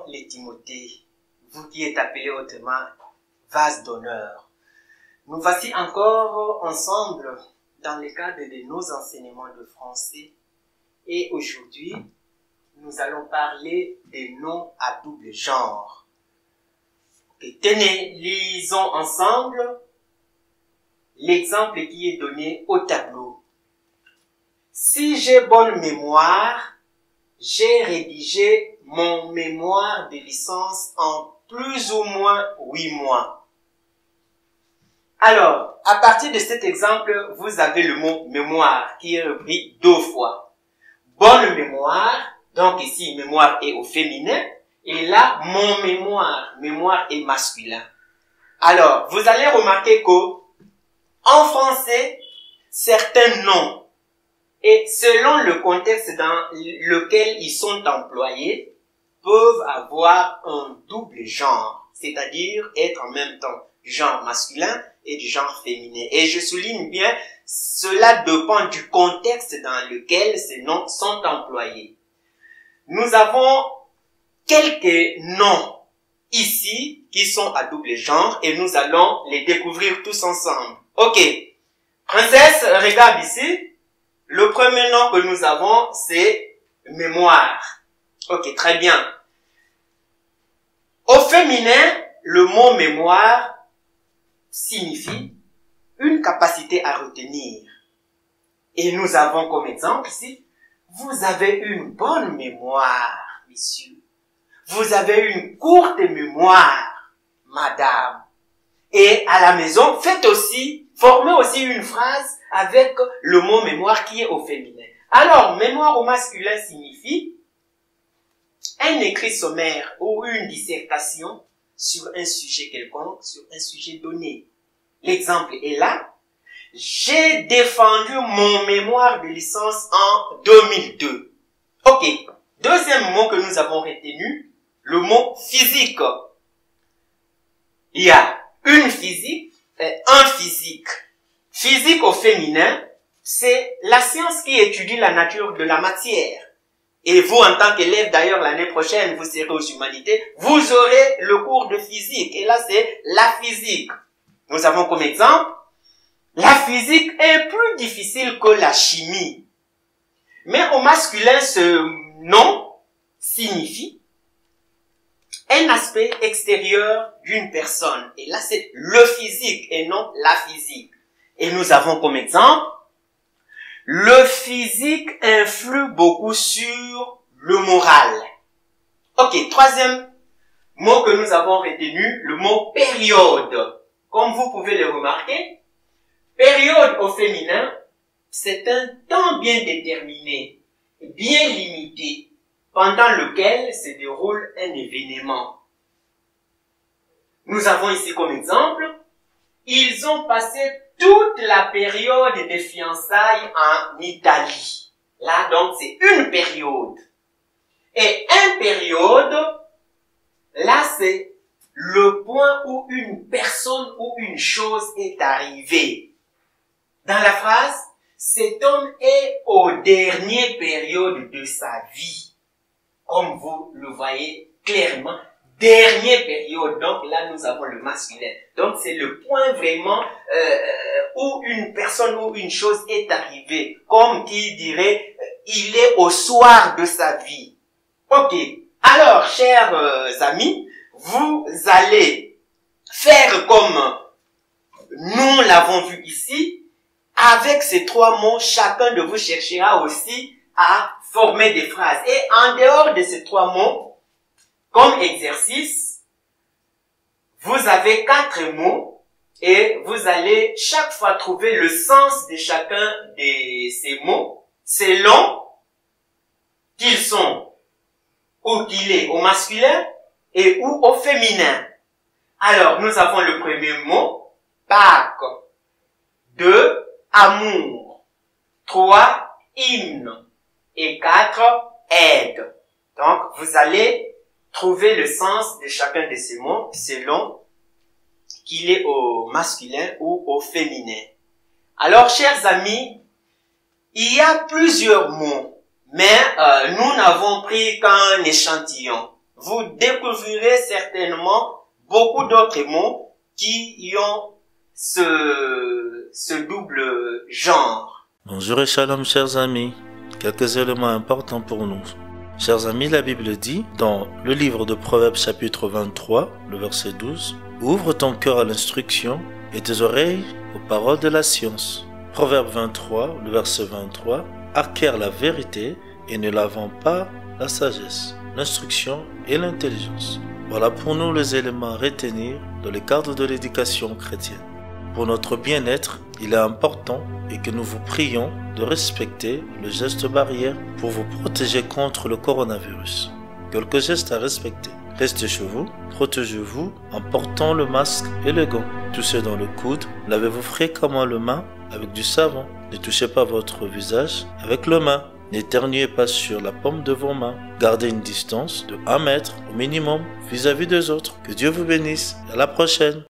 les Timothées, vous qui êtes appelés autrement vase d'honneur. Nous voici encore ensemble dans le cadre de nos enseignements de français et aujourd'hui, nous allons parler des noms à double genre. Okay. Tenez, lisons ensemble l'exemple qui est donné au tableau. Si j'ai bonne mémoire, j'ai rédigé mon mémoire de licence en plus ou moins 8 mois. Alors, à partir de cet exemple, vous avez le mot mémoire qui est repris 2 fois. Bonne mémoire, donc ici mémoire est au féminin, et là mon mémoire est masculin. Alors, vous allez remarquer que en français, certains noms, et selon le contexte dans lequel ils sont employés, peuvent avoir un double genre, c'est-à-dire être en même temps du genre masculin et du genre féminin. Et je souligne bien, cela dépend du contexte dans lequel ces noms sont employés. Nous avons quelques noms ici qui sont à double genre et nous allons les découvrir tous ensemble. Ok, princesse, regarde ici. Le premier nom que nous avons, c'est mémoire. Ok, très bien. Au féminin, le mot mémoire signifie une capacité à retenir. Et nous avons comme exemple ici, vous avez une bonne mémoire, messieurs. Vous avez une courte mémoire, madame. Et à la maison, formez aussi une phrase avec le mot mémoire qui est au féminin. Alors, mémoire au masculin signifie un écrit sommaire ou une dissertation sur un sujet quelconque, sur un sujet donné. L'exemple est là. J'ai défendu mon mémoire de licence en 2002. Ok. Deuxième mot que nous avons retenu, le mot physique. Il y a une physique et un physique. Physique au féminin, c'est la science qui étudie la nature de la matière. Et vous, en tant qu'élève, d'ailleurs, l'année prochaine, vous serez aux humanités, vous aurez le cours de physique. Et là, c'est la physique. Nous avons comme exemple, la physique est plus difficile que la chimie. Mais au masculin, ce nom signifie un aspect extérieur d'une personne. Et là, c'est le physique et non la physique. Et nous avons comme exemple, le physique influe beaucoup sur le moral. Ok, troisième mot que nous avons retenu, le mot période. Comme vous pouvez le remarquer, période au féminin, c'est un temps bien déterminé, bien limité, pendant lequel se déroule un événement. Nous avons ici comme exemple, ils ont passé toute la période des fiançailles en Italie. Là, donc, c'est une période. Et une période, là, c'est le point où une personne ou une chose est arrivée. Dans la phrase, cet homme est aux dernières périodes de sa vie. Comme vous le voyez clairement, dernière période, donc là nous avons le masculin. Donc c'est le point vraiment où une personne ou une chose est arrivée. Comme qui dirait, il est au soir de sa vie. Ok, alors chers amis, vous allez faire comme nous l'avons vu ici. Avec ces 3 mots, chacun de vous cherchera aussi à former des phrases. Et en dehors de ces 3 mots, comme exercice, vous avez 4 mots et vous allez chaque fois trouver le sens de chacun de ces mots selon qu'ils sont ou qu'il est au masculin et ou au féminin. Alors, nous avons le premier mot, Pâques. 2, amour. 3, hymne. Et 4, aide. Donc, vous allez trouver le sens de chacun de ces mots selon qu'il est au masculin ou au féminin. Alors, chers amis, il y a plusieurs mots, mais nous n'avons pris qu'un échantillon. vous découvrirez certainement beaucoup d'autres mots qui y ont ce double genre. Bonjour et shalom chers amis, quelques éléments importants pour nous. Chers amis, la Bible dit dans le livre de Proverbes chapitre 23, le verset 12, « Ouvre ton cœur à l'instruction et tes oreilles aux paroles de la science. » Proverbe 23, le verset 23, « Acquiert la vérité et ne la vends pas la sagesse, l'instruction et l'intelligence. » Voilà pour nous les éléments à retenir dans le cadre de l'éducation chrétienne. Pour notre bien-être, il est important et que nous vous prions de respecter le geste barrière pour vous protéger contre le coronavirus. Quelques gestes à respecter. Restez chez vous, protégez-vous en portant le masque et les gants. Touchez dans le coude, lavez-vous fréquemment les mains avec du savon. Ne touchez pas votre visage avec les mains. N'éternuez pas sur la paume de vos mains. Gardez une distance de 1 mètre au minimum vis-à-vis des autres. Que Dieu vous bénisse. À la prochaine.